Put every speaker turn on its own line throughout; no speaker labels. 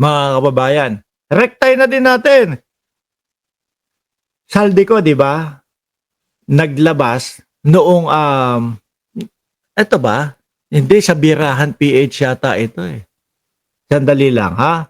mga kababayan. Rektay na din natin. Saldico, di ba? Naglabas noong, eto ba? Hindi, sa Birahan PH yata ito eh. Sandali lang, ha?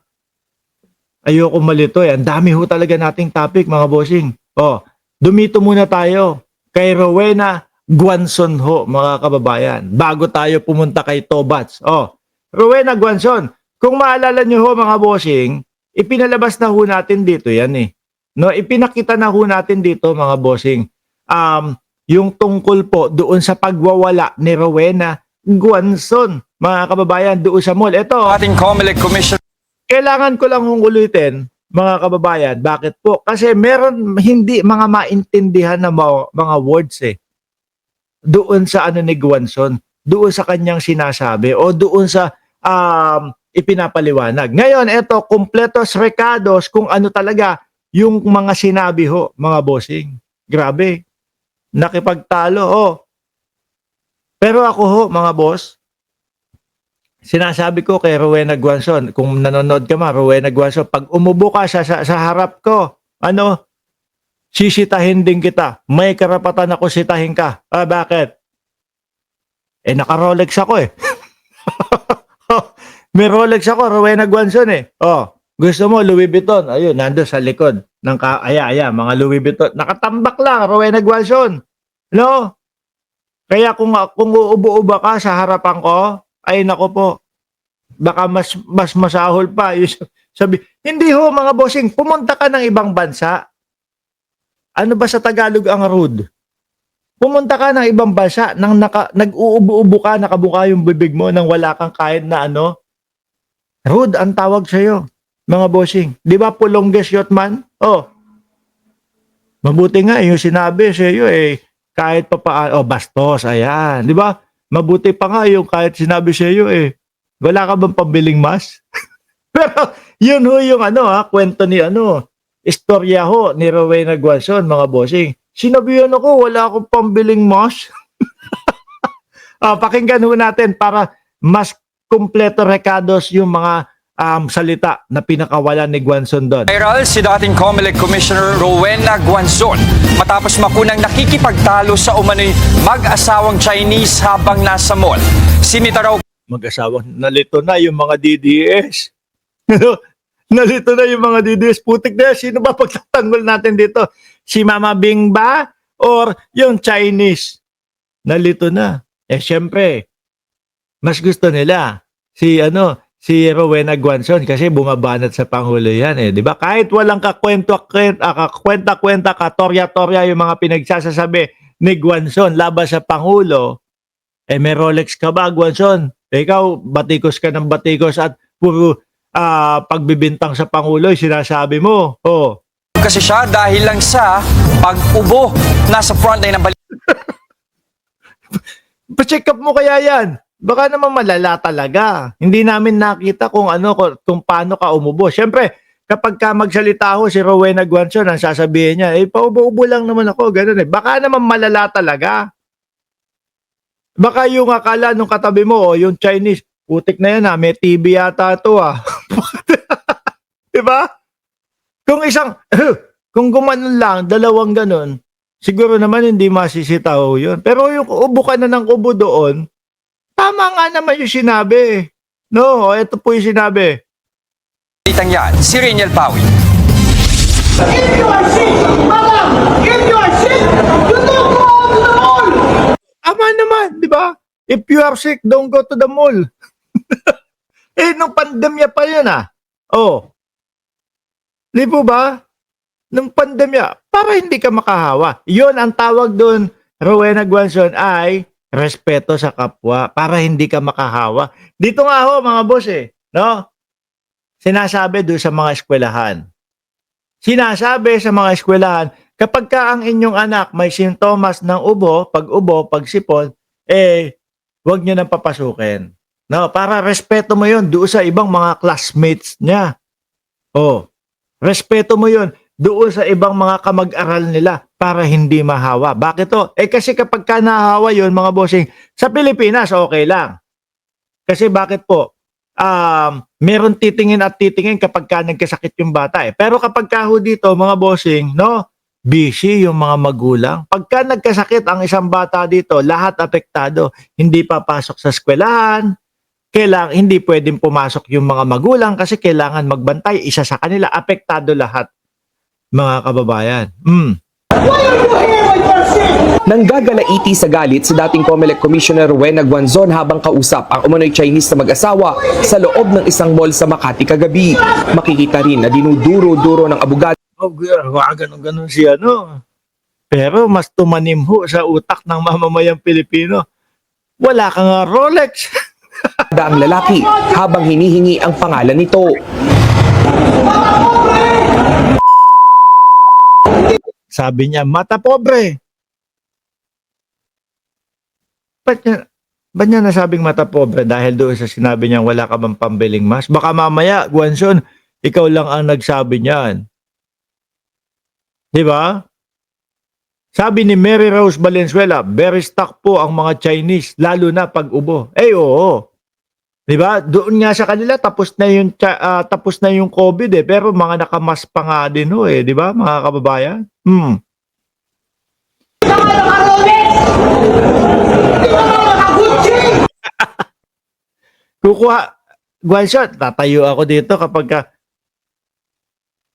Ayoko malito eh. Ang dami ho talaga nating topic, mga bossing. Oh, dumito muna tayo kay Rowena Guanzon ho, mga kababayan. Bago tayo pumunta kay Tobats. Oh, Rowena Guanzon, kung maalala nyo ho, mga bossing, ipinalabas na ho natin dito yan eh. No, ipinakita na ho natin dito, mga bossing. Yung tungkol po doon sa pagwawala ni Rowena Guanzon, mga kababayan, doon sa mall. Ito,
Ating COMELEC Commission.
kailangan ko lang hong ulitin, mga kababayan. Bakit po? Kasi meron hindi mga maintindihan na mga words eh. Doon sa ano ni Guanzon, doon sa kanyang sinasabi o doon sa ipinapaliwanag. Ngayon, eto, kumpletos recados kung ano talaga yung mga sinabi ho, mga bossing. Grabe. Nakipagtalo, oh. Pero ako ho, mga boss, sinasabi ko kay Rowena Guanzon, kung nanonood ka ma, Rowena Guanzon, pag umubo ka sa harap ko, ano, sisitahin din kita. May karapatan ako sitahin ka. Bakit? Eh, naka-Rolex ako eh. May Rolex ako, Rowena Guanzon eh. Oh, gusto mo, Louis Vuitton. Ayun, nando sa likod. Mga Louis Vuitton. Nakatambak lang, Rowena Guanzon. No? Kaya kung uubo-uba ka sa harapan ko, ay nako po, baka mas masahol pa. Sabi, hindi ho mga bossing, pumunta ka ng ibang bansa. Ano ba sa Tagalog ang rude? Pumunta ka ng ibang bansa, nang nag-uubo-ubo ka, nakabuka yung bibig mo nang wala kang kahit na ano. Rude ang tawag sa'yo, mga bossing. Di ba pulongges yot man? Oh, mabuti nga yung sinabi sa'yo eh, kahit pa paano, bastos, ayan. Di ba? Mabuti pa nga yung kahit sinabi sa'yo eh, wala ka bang pambiling mas? Pero yun ho yung kwento ni istorya ho ni Rowena Guanzon, mga bossing. Sinabihan ako, wala akong pambiling mas. Pakinggan ho natin para mas kumpleto recados yung mga salita na pinakawalan ni Guanzon doon.
Viral si dating COMELEC Commissioner Rowena Guanzon matapos makunang nakikipagtalo sa umano'y mag-asawang Chinese habang nasa mall. Sinita raw
Mag-asawang nalito na yung mga DDS. Nalito na yung mga DDS. Putik na, sino ba pagtatanggol natin dito? Si Mama Bing ba? Or yung Chinese? Nalito na. Eh syempre, mas gusto nila si Rowena Guanzon kasi bumabanat sa Pangulo yan eh. Di ba? Kahit walang kakwenta-kwenta, katorya-torya yung mga pinagsasasabi ni Guanzon laban sa Pangulo, eh may Rolex ka ba, Guanzon? Ikaw, batikos ka ng batikos at puro pagbibintang sa Pangulo, sinasabi mo. Oh.
kasi siya dahil lang sa pag-ubo nasa frontline ng balita.
Pa-check up mo kaya yan. Baka naman malala talaga. Hindi namin nakita kung paano ka umubo. Siyempre, kapag ka magsalita ho si Rowena Guanzon, ang sasabihin niya, paubo-ubo lang naman ako, ganun eh. Baka naman malala talaga. Baka yung akala nung katabi mo, yung Chinese, putik na yan may TV yata ito Diba? Kung gumanon lang, dalawang ganun, siguro naman hindi masisitaw yun. Pero yung ubo ka na ng ubo doon, tama nga naman yung sinabi. No, ito po yung sinabi.
Balitang yan, si Reniel Pawi.
If you are sick, madam, if you are sick, you don't go out to the mall.
Tama naman, di ba? If you are sick, don't go to the mall. Nung pandemya pa yun Oh. Di po ba? Nung pandemya, para hindi ka makahawa. Yun ang tawag doon, Rowena Guanzon, ay respeto sa kapwa para hindi ka makahawa. Dito nga ho, mga boss no? Sinasabi doon sa mga eskwelahan. Sinasabi sa mga eskwelahan, kapag ka ang inyong anak may sintomas ng ubo, pagsipon, huwag nyo nang papasukin. No, para respeto mo yun doon sa ibang mga classmates niya. Oh, respeto mo yun doon sa ibang mga kamag-aral nila para hindi mahawa. Bakit to? Kasi kapag ka nahawa yun, mga bossing, sa Pilipinas, okay lang. Kasi bakit po? meron titingin at titingin kapag ka nagkasakit yung bata eh. Pero kapag ka ho dito, mga bossing, no, busy yung mga magulang. Pagka nagkasakit ang isang bata dito, lahat apektado. Hindi papasok sa eskwelahan, hindi pwedeng pumasok yung mga magulang kasi kailangan magbantay. Isa sa kanila, apektado lahat, mga kababayan.
Why are you here when you're sick?
Nanggagalaiti sa galit si dating COMELEC Commissioner Rowena Guanzon habang kausap ang umano'y Chinese na mag-asawa sa loob ng isang mall sa Makati kagabi. Makikita rin na dinuduro-duro ng abogado
Oh, ganun siya, no? Pero mas tumanim ho sa utak ng mamamayang Pilipino. Wala ka nga Rolex.
ang lalaki habang hinihingi ang pangalan nito.
Sabi niya, mata pobre. Ba't niya nasabing mata pobre? Dahil doon sa sinabi niya wala ka bang pambiling mas? Baka mamaya, Guanzon, ikaw lang ang nagsabi niyan. Di ba? Sabi ni Mary Rose Valenzuela, very stuck po ang mga Chinese, lalo na pag ubo. Eh, oo. Di ba? Doon nga sa kanila, tapos na yung COVID eh. Pero mga nakamas pa nga din ho eh. Di ba, mga kababayan?
Hindi ka nga naka-Rolex! Hindi ka nga naka-Gucci!
Kukuha, Guanzon, tatayo ako dito kapag ka,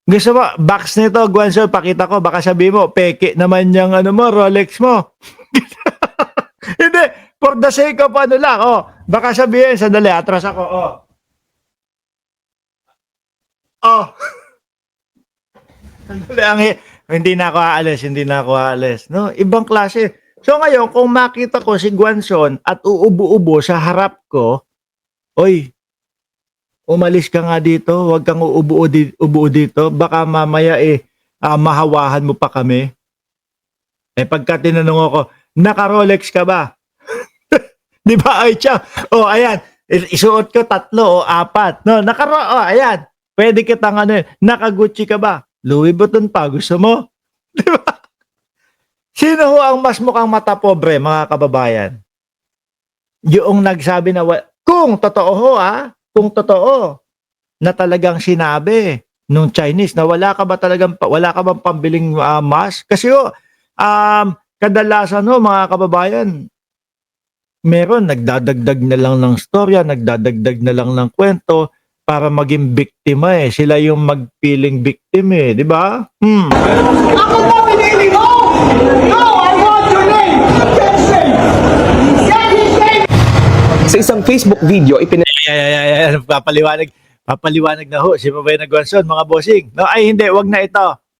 gusto mo, box nito, Guanzon, pakita ko, baka sabi mo, peke naman yung Rolex mo. Hindi, for the sake of lang, baka sabihin, sandali, atras ako, Sandali, hindi na ako aalis, no? Ibang klase. So ngayon, kung makita ko si Guanzon at uubo-ubo sa harap ko, oy, umalis ka nga dito, huwag kang ubo dito, baka mamaya mahawahan mo pa kami. Pagka tinanong ako, naka-Rolex ka ba? Di ba, ay siya? Ayan, isuot ko 3 o 4. No, ayan, pwede kitang naka-Gucci ka ba? Louis Vuitton pa, gusto mo? Di ba? Sino ho ang mas mukhang mata pobre, mga kababayan? Yung nagsabi na, kung totoo ho kung totoo na talagang sinabi nung Chinese na wala ka bang pambiling mask? Kasi kadalasan mga kababayan, meron nagdadagdag na lang ng storya, nagdadagdag na lang ng kwento para maging biktima Sila yung magpiling victim di ba?
Ako ba pinili mo? No, I want your name! Jensen! Get his name!
Sa isang Facebook video,
Papaliwanag na ho si Rowena Guanzon, mga bossing. No, ay hindi, wag na ito.